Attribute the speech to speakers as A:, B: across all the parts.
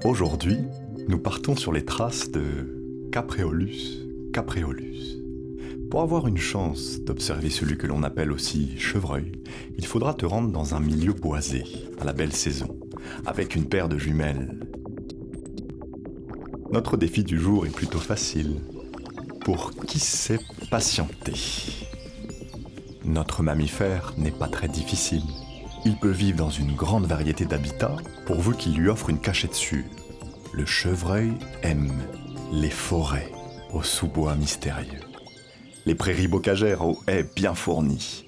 A: Aujourd'hui, nous partons sur les traces de Capreolus capreolus. Pour avoir une chance d'observer celui que l'on appelle aussi chevreuil, il faudra te rendre dans un milieu boisé, à la belle saison, avec une paire de jumelles. Notre défi du jour est plutôt facile, pour qui sait patienter. Notre mammifère n'est pas très difficile. Il peut vivre dans une grande variété d'habitats, pourvu qu'il lui offre une cachette sûre. Le chevreuil aime les forêts aux sous-bois mystérieux, les prairies bocagères aux haies bien fournies,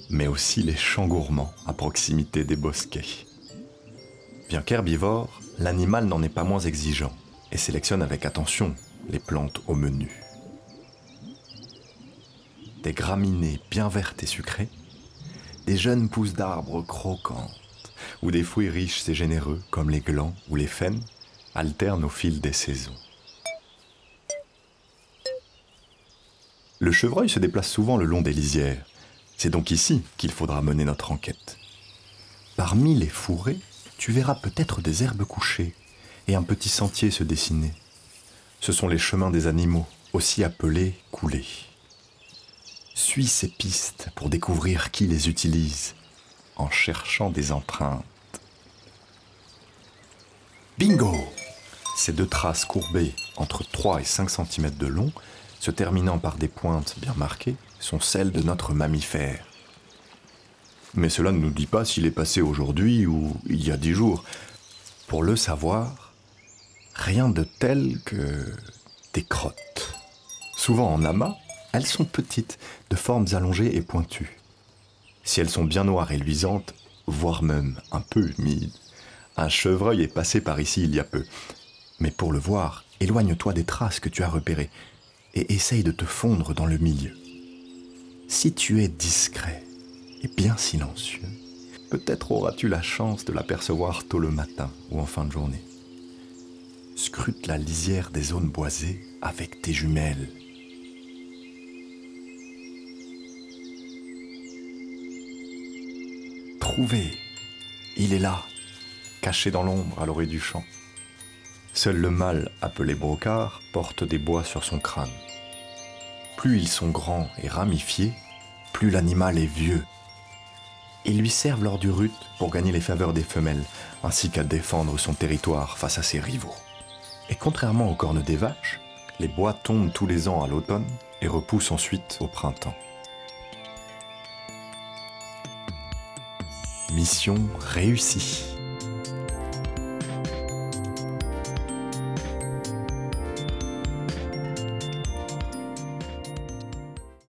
A: mais aussi les champs gourmands à proximité des bosquets. Bien qu'herbivore, l'animal n'en est pas moins exigeant et sélectionne avec attention les plantes au menu. Des graminées bien vertes et sucrées, des jeunes pousses d'arbres croquantes, ou des fruits riches et généreux comme les glands ou les faînes alternent au fil des saisons. Le chevreuil se déplace souvent le long des lisières. C'est donc ici qu'il faudra mener notre enquête. Parmi les fourrés, tu verras peut-être des herbes couchées et un petit sentier se dessiner. Ce sont les chemins des animaux, aussi appelés coulées. Suis ces pistes pour découvrir qui les utilise, en cherchant des empreintes. Bingo! Ces deux traces courbées entre 3 et 5 cm de long, se terminant par des pointes bien marquées, sont celles de notre mammifère. Mais cela ne nous dit pas s'il est passé aujourd'hui ou il y a 10 jours. Pour le savoir, rien de tel que des crottes. Souvent en amas, elles sont petites, de formes allongées et pointues. Si elles sont bien noires et luisantes, voire même un peu humides, un chevreuil est passé par ici il y a peu. Mais pour le voir, éloigne-toi des traces que tu as repérées et essaye de te fondre dans le milieu. Si tu es discret et bien silencieux, peut-être auras-tu la chance de l'apercevoir tôt le matin ou en fin de journée. Scrute la lisière des zones boisées avec tes jumelles. Trouvé, il est là, caché dans l'ombre à l'orée du champ. Seul le mâle, appelé brocard, porte des bois sur son crâne. Plus ils sont grands et ramifiés, plus l'animal est vieux. Ils lui servent lors du rut pour gagner les faveurs des femelles, ainsi qu'à défendre son territoire face à ses rivaux. Et contrairement aux cornes des vaches, les bois tombent tous les ans à l'automne et repoussent ensuite au printemps. Mission réussie.